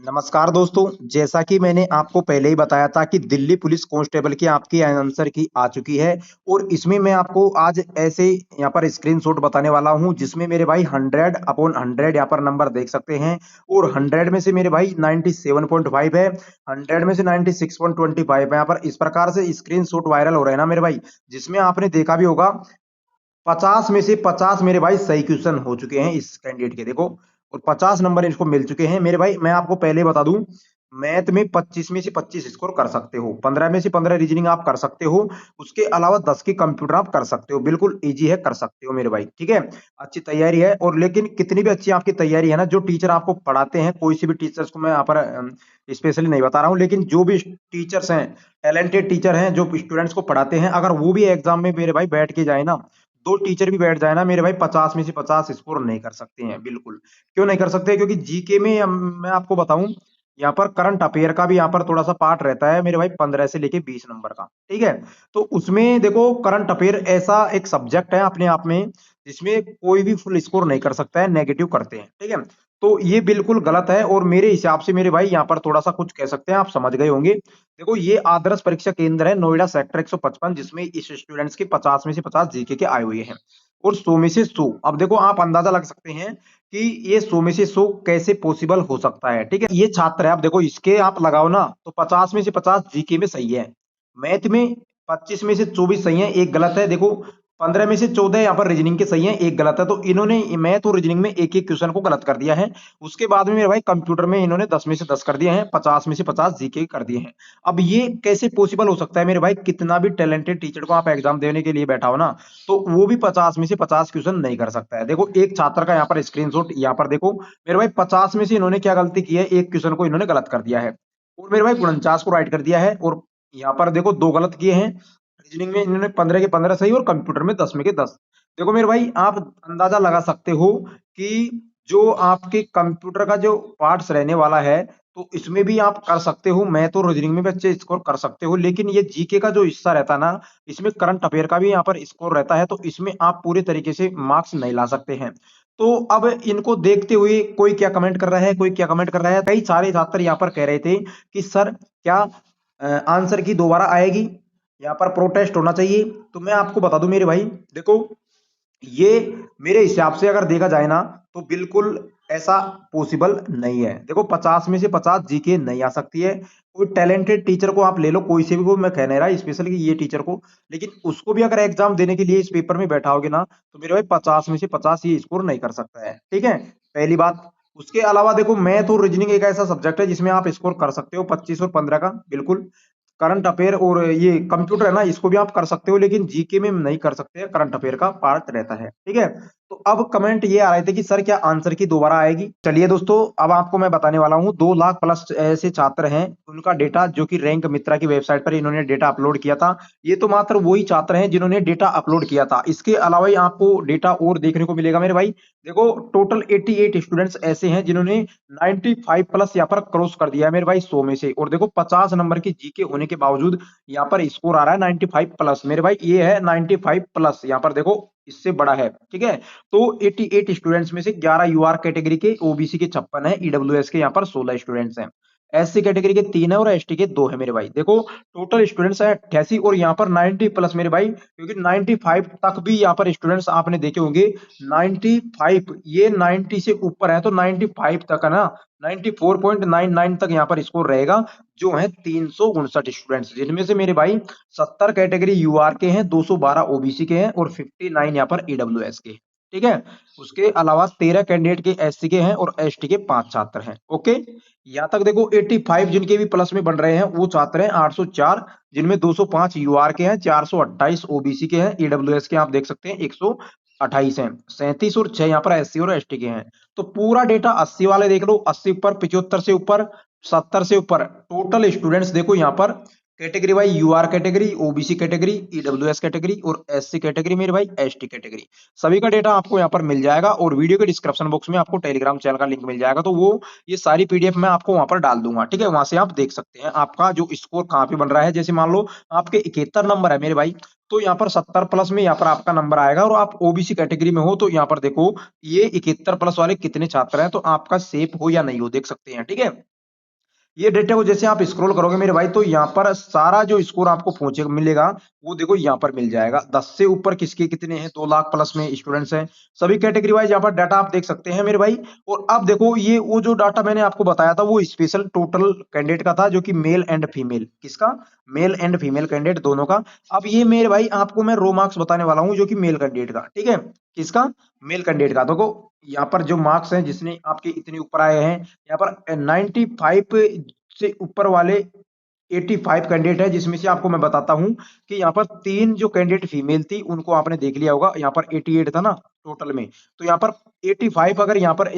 नमस्कार दोस्तों, जैसा कि मैंने आपको पहले ही बताया था कि दिल्ली पुलिस कांस्टेबल की आपकी आंसर की आ चुकी है और इसमें मैं आपको आज ऐसे यहाँ पर स्क्रीनशॉट बताने वाला हूं जिसमें मेरे भाई 100 अपॉन 100 यहाँ पर नंबर देख सकते हैं और 100 में से मेरे भाई 97.5 है, 100 में से 96.25 है। यहाँ पर इस प्रकार से स्क्रीनशॉट वायरल हो रहे हैं ना मेरे भाई, जिसमें आपने देखा भी होगा 50 में से 50 मेरे भाई सही क्वेश्चन हो चुके हैं इस कैंडिडेट के, देखो। और 50 नंबर इसको मिल चुके हैं मेरे भाई। मैं आपको पहले बता दूं, मैथ में 25 में से 25 स्कोर कर सकते हो, 15 में से 15 रीजनिंग आप कर सकते हो, उसके अलावा 10 की कंप्यूटर आप कर सकते हो। बिल्कुल इजी है, कर सकते हो मेरे भाई, ठीक है। अच्छी तैयारी है। और लेकिन कितनी भी अच्छी आपकी तैयारी है ना, जो टीचर आपको पढ़ाते हैं, कोई से भी टीचर्स को मैं यहाँ पर स्पेशली नहीं बता रहा हूँ, लेकिन जो भी टीचर्स हैं, टैलेंटेड टीचर हैं जो स्टूडेंट्स को पढ़ाते हैं, अगर वो भी एग्जाम में मेरे भाई बैठ के जाए ना, दो टीचर भी बैठ जाए ना मेरे भाई, 50 में से 50 स्कोर नहीं कर सकते हैं। बिल्कुल क्यों नहीं कर सकते? क्योंकि जीके में मैं आपको बताऊं, यहाँ पर करंट अफेयर का भी यहाँ पर थोड़ा सा पार्ट रहता है मेरे भाई, 15 से लेके 20 नंबर का, ठीक है। तो उसमें देखो, करंट अफेयर ऐसा एक सब्जेक्ट है अपने आप में जिसमें कोई भी फुल स्कोर नहीं कर सकता है, नेगेटिव करते हैं, ठीक है। तो ये बिल्कुल गलत है और मेरे हिसाब से मेरे भाई यहाँ पर थोड़ा सा कुछ कह सकते हैं, आप समझ गए होंगे। देखो, ये आदर्श परीक्षा केंद्र है नोएडा सेक्टर 155, जिसमें इस स्टूडेंट्स के 50 में से 50 जीके के आए हुए हैं और 100 में से 100। अब देखो, आप अंदाजा लग सकते हैं कि ये 100 में से 100 कैसे पॉसिबल हो सकता है, ठीक है। ये छात्र है, अब देखो इसके आप लगाओ ना, तो 50 में से 50 जीके में सही है, मैथ में 25 में से 24 सही है, एक गलत है। देखो, 15 में से 14 यहाँ पर रीजनिंग के सही है, एक गलत है। तो इन्होंने मैथ और रीजनिंग में एक एक क्वेश्चन को गलत कर दिया है। उसके बाद में मेरे भाई कंप्यूटर में इन्होंने 10 में से 10 कर दिए हैं, 50 में से 50 जीके कर दिए हैं। अब ये कैसे पॉसिबल हो सकता है मेरे भाई? कितना भी टैलेंटेड टीचर को आप एग्जाम देने के लिए बैठाओ ना, तो वो भी 50 में से 50 क्वेश्चन नहीं कर सकता है। देखो, एक छात्र का यहाँ पर स्क्रीनशॉट यहाँ पर देखो मेरे भाई, 50 में से इन्होंने क्या गलती की है, एक क्वेश्चन को इन्होंने गलत कर दिया है और मेरे भाई 49 को राइट कर दिया है। और यहाँ पर देखो, दो गलत किए हैं, रीजनिंग में इन्होंने 15 के 15 सही और कंप्यूटर में 10 में के 10। देखो मेरे भाई, आप अंदाजा लगा सकते हो कि जो आपके कंप्यूटर का जो पार्ट्स रहने वाला है, तो इसमें भी आप कर सकते हो, मैथ और रीजनिंग में भी अच्छे स्कोर कर सकते हो। लेकिन ये जीके का जो हिस्सा रहता है ना, इसमें करंट अफेयर का भी यहाँ पर स्कोर रहता है, तो इसमें आप पूरे तरीके से मार्क्स नहीं ला सकते हैं। तो अब इनको देखते हुए कोई क्या कमेंट कर रहा है, कोई क्या कमेंट कर रहा है, कई सारे छात्र यहाँ पर कह रहे थे कि सर, क्या आंसर की दोबारा आएगी, यहाँ पर प्रोटेस्ट होना चाहिए। तो मैं आपको बता दूं मेरे भाई, देखो, ये मेरे हिसाब से अगर देखा जाए ना, तो बिल्कुल ऐसा पॉसिबल नहीं है। देखो, 50 में से 50 जीके नहीं आ सकती है। कोई टैलेंटेड टीचर को आप ले लो, कोई से भी को, मैं कह नहीं रहा स्पेशली ये टीचर को, लेकिन उसको भी अगर एग्जाम देने के लिए इस पेपर में बैठाओगे ना, तो मेरे भाई 50 में से 50 ये स्कोर नहीं कर सकता है, ठीक है। पहली बात। उसके अलावा देखो, मैथ और रीजनिंग एक ऐसा सब्जेक्ट है जिसमें आप स्कोर कर सकते हो 25 और 15 का, बिल्कुल। करंट अफेयर और ये कंप्यूटर है ना, इसको भी आप कर सकते हो, लेकिन जीके में नहीं कर सकते, करंट अफेयर का पार्ट रहता है, ठीक है। तो अब कमेंट ये आ रहे थे कि सर, क्या आंसर की दोबारा आएगी? चलिए दोस्तों, अब आपको मैं बताने वाला हूँ, 2 लाख प्लस ऐसे छात्र हैं, उनका डेटा जो कि रैंक मित्रा की वेबसाइट पर इन्होंने डेटा अपलोड किया था। ये तो मात्र वही छात्र हैं जिन्होंने डेटा अपलोड किया था, इसके अलावा ही आपको डेटा और देखने को मिलेगा मेरे भाई। देखो, टोटल 88 स्टूडेंट्स ऐसे हैं जिन्होंने 95 प्लस यहाँ पर क्रॉस कर दिया है मेरे भाई, 100 में से। और देखो, 50 नंबर की जीके होने के बावजूद यहाँ पर स्कोर आ रहा है 95 प्लस मेरे भाई, ये है 95 प्लस, यहाँ पर देखो इससे बड़ा है, ठीक है। तो 88 स्टूडेंट्स में से 11 यूआर कैटेगरी के, ओबीसी के 56 है, ईडब्ल्यूएस के यहाँ पर 16 स्टूडेंट्स हैं, एससी कैटेगरी के 3 है और एसटी के 2 है मेरे भाई। देखो, टोटल स्टूडेंट्स है 88 और यहाँ पर 90 प्लस मेरे भाई, क्योंकि 95 तक भी यहाँ पर स्टूडेंट्स आपने देखे होंगे। 95, ये 90 से ऊपर है, तो 95 तक है ना, 94.99 तक यहाँ पर स्कोर रहेगा, जो है 359 स्टूडेंट्स, जिनमें से मेरे भाई 70 कैटेगरी यूआर के हैं, 212 ओबीसी के हैं और 59 यहाँ पर ईडब्ल्यूएस के हैं, ठीक है। उसके अलावा 13 कैंडिडेट के एससी के हैं और एसटी के 5 छात्र हैं, ओके। यहाँ तक देखो, 85 जिनके भी प्लस में बन रहे हैं वो छात्र हैं, 804, जिनमें 205 यूआर के हैं, 428 ओबीसी के हैं, ईडब्ल्यूएस के आप देख सकते हैं 128 हैं, 37 और 6 यहाँ पर एससी और एसटी के हैं। तो पूरा डेटा 80 वाले देख लो, 80 ऊपर, 75 से ऊपर, 70 से ऊपर, टोटल स्टूडेंट्स देखो यहाँ पर, category wise UR category, OBC category, EWS category और एससी कैटेगरी मेरे भाई, एसटी कैटेगरी, सभी का डेटा आपको यहाँ पर मिल जाएगा। और वीडियो के डिस्क्रिप्शन बॉक्स में आपको टेलीग्राम चैनल का लिंक मिल जाएगा, तो वो ये सारी पीडीएफ मैं आपको वहां पर डाल दूंगा, ठीक है। वहां से आप देख सकते हैं आपका जो स्कोर कहाँ पे बन रहा है। जैसे मान लो आपके 71 नंबर है मेरे भाई, तो यहाँ पर 70 प्लस में यहाँ पर आपका नंबर आएगा, और आप ओबीसी कैटेगरी में हो, तो यहाँ पर देखो ये 71 प्लस वाले कितने छात्र हैं, तो आपका सेफ हो या नहीं हो देख सकते हैं, ठीक है। ये डेटा को जैसे आप स्क्रॉल करोगे मेरे भाई, तो यहाँ पर सारा जो स्कोर आपको पहुंचे मिलेगा, वो देखो यहाँ पर मिल जाएगा। 10 से ऊपर किसके कितने हैं, 2 लाख प्लस में स्टूडेंट्स हैं, सभी कैटेगरी वाइज यहाँ पर डाटा आप देख सकते हैं मेरे भाई। और अब देखो ये वो जो डाटा मैंने आपको बताया था वो स्पेशल टोटल कैंडिडेट का था, जो कि मेल एंड फीमेल, किसका, मेल एंड फीमेल कैंडिडेट दोनों का। अब ये मेरे भाई आपको मैं रो मार्क्स बताने वाला हूँ, जो कि मेल कैंडिडेट का, ठीक है, किसका, मेल कैंडिडेट का। देखो यहाँ पर जो मार्क्स हैं जिसने आपके इतने ऊपर आए हैं, यहाँ पर 95 से ऊपर वाले 85 कैंडिडेट है, जिसमें से आपको मैं बताता हूं कि यहाँ पर 3 जो कैंडिडेट फीमेल थी उनको आपने देख लिया होगा, यहाँ पर 88 था ना टोटल में, तो यहाँ पर 85 अगर यहाँ पर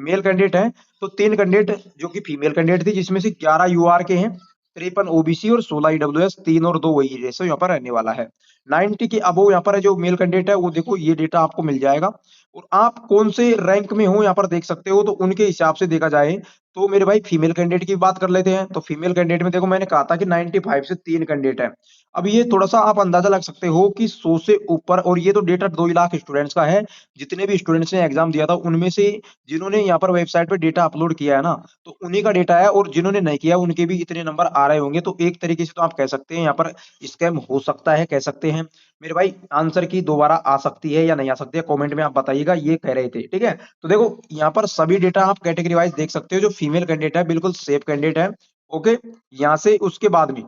मेल कैंडिडेट है, तो 3 कैंडिडेट जो कि फीमेल कैंडिडेट थी, जिसमें से 11 यूआर के हैं, 53 ओबीसी और 16 ईडब्ल्यूएस, 3 और 2 वही रेशो यहाँ पर रहने वाला है। 90 के अबव यहाँ पर जो मेल कैंडिडेट है वो देखो ये डेटा आपको मिल जाएगा। और आप कौन से रैंक में हो यहाँ पर देख सकते हो, तो उनके हिसाब से देखा जाए तो मेरे भाई फीमेल कैंडिडेट की बात कर लेते हैं। तो फीमेल कैंडिडेट में देखो मैंने कहा था कि 95 से 3 कैंडिडेट है। अब ये थोड़ा सा आप अंदाजा लग सकते हो कि 100 से ऊपर, और ये तो डेटा 2 लाख स्टूडेंट्स का है, जितने भी स्टूडेंट्स ने एग्जाम दिया था उनमें से जिन्होंने यहाँ पर वेबसाइट पे डेटा अपलोड किया है ना, तो उन्हीं का डेटा है, और जिन्होंने नहीं किया उनके भी इतने नंबर आ रहे होंगे। तो एक तरीके से तो आप कह सकते हैं यहाँ पर स्कैम हो सकता है, कह सकते हैं मेरे भाई। आंसर की दोबारा आ सकती है या नहीं आ सकती है, कमेंट में आप बताइएगा, ये कह रहे थे, ठीक है। तो देखो यहाँ पर सभी डेटा आप कैटेगरी वाइज देख सकते हो। जो फीमेल कैंडिडेट है बिल्कुल सेफ कैंडिडेट है, ओके। यहाँ से उसके बाद में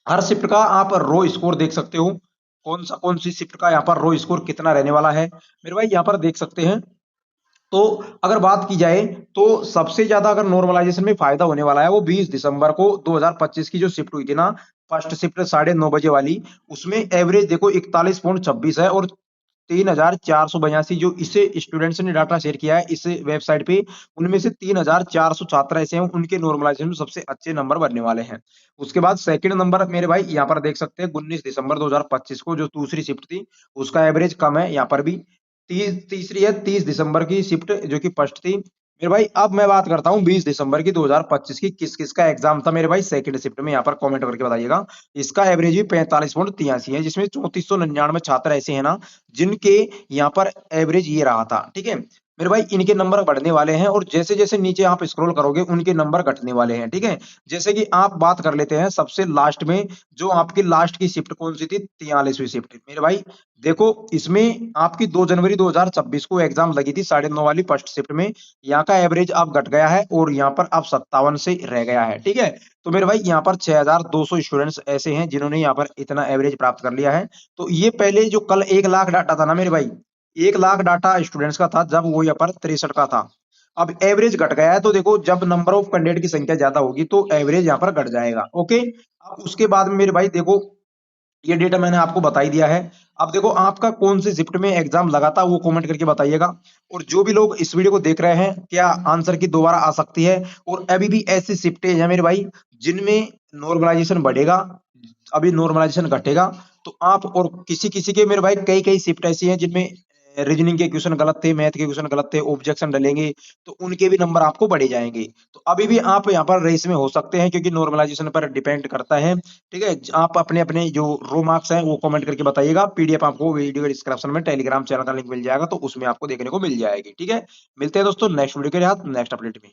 हर शिफ्ट का आप रो स्कोर देख सकते हो, कौन सी शिफ्ट का यहाँ पर रो स्कोर कितना रहने वाला है मेरे भाई, यहाँ पर देख सकते हैं। तो अगर बात की जाए तो सबसे ज्यादा अगर नॉर्मलाइजेशन में फायदा होने वाला है वो 20 दिसंबर को 2025 की जो शिफ्ट हुई थी ना, फर्स्ट शिफ्ट 9:30 बजे वाली, उसमें एवरेज देखो 41.26 है, और 3,482 जो इसे स्टूडेंट्स ने डाटा शेयर किया है इस वेबसाइट पे, उनमें से 3,400 छात्र ऐसे हैं उनके नॉर्मलाइजेशन में सबसे अच्छे नंबर बनने वाले हैं। उसके बाद सेकंड नंबर मेरे भाई यहाँ पर देख सकते हैं 19 दिसंबर 2025 को जो दूसरी शिफ्ट थी, उसका एवरेज कम है यहाँ पर भी। तीसरी है 30 दिसंबर की शिफ्ट जो कि फर्स्ट थी मेरे भाई। अब मैं बात करता हूँ 20 दिसंबर की 2025 की, किस किस का एग्जाम था मेरे भाई सेकंड शिफ्ट में, यहाँ पर कमेंट करके बताइएगा। इसका एवरेज भी 45.83 है, जिसमें 3499 छात्र ऐसे हैं ना जिनके यहाँ पर एवरेज ये रहा था, ठीक है मेरे भाई। इनके नंबर बढ़ने वाले हैं, और जैसे जैसे नीचे आप स्क्रॉल करोगे उनके नंबर घटने वाले हैं, ठीक है। जैसे कि आप बात कर लेते हैं सबसे लास्ट में, जो आपकी लास्ट की शिफ्ट कौन सी थी, 43वीं शिफ्ट मेरे भाई। देखो इसमें आपकी 2 जनवरी 2026 को एग्जाम लगी थी 9:30 वाली फर्स्ट शिफ्ट में, यहाँ का एवरेज अब घट गया है और यहाँ पर अब 57 से रह गया है, ठीक है। तो मेरे भाई यहाँ पर 6,200 स्टूडेंट्स ऐसे हैं जिन्होंने यहाँ पर इतना एवरेज प्राप्त कर लिया है। तो ये पहले जो कल 1 लाख डाटा था ना मेरे भाई, 1 लाख डाटा स्टूडेंट्स का था जब वो यहाँ पर 63 का था, अब एवरेज घट गया है। तो देखो जब नंबर ऑफ कैंडिडेट की संख्या ज्यादा होगी तो एवरेज यहाँ पर घट जाएगा, ओके। अब उसके बाद में मेरे भाई देखो ये डेटा मैंने आपको बता ही दिया है। अब देखो आपका कौन सी शिफ्ट में एग्जाम लगा था वो कमेंट करके बताइएगा। और जो भी लोग इस वीडियो को देख रहे हैं, क्या आंसर की दोबारा आ सकती है, और अभी भी ऐसी शिफ्टें हैं मेरे भाई जिनमें नॉर्मलाइजेशन बढ़ेगा, अभी नॉर्मलाइजेशन घटेगा। तो आप और किसी किसी के मेरे भाई कई कई शिफ्ट ऐसी हैं जिनमें रीजनिंग के क्वेश्चन गलत थे, मैथ के क्वेश्चन गलत थे, ऑब्जेक्शन डलेंगे, तो उनके भी नंबर आपको बढ़े जाएंगे। तो अभी भी आप यहाँ पर रेस में हो सकते हैं, क्योंकि नॉर्मलाइजेशन पर डिपेंड करता है, ठीक है। आप अपने अपने जो रो मार्क्स हैं वो कमेंट करके बताइएगा। पीडीएफ आपको वीडियो के डिस्क्रिप्शन में टेलीग्राम चैनल का लिंक मिल जाएगा, तो उसमें आपको देखने को मिल जाएगी, ठीक है। मिलते हैं दोस्तों नेक्स्ट वीडियो के साथ नेक्स्ट अपडेट में।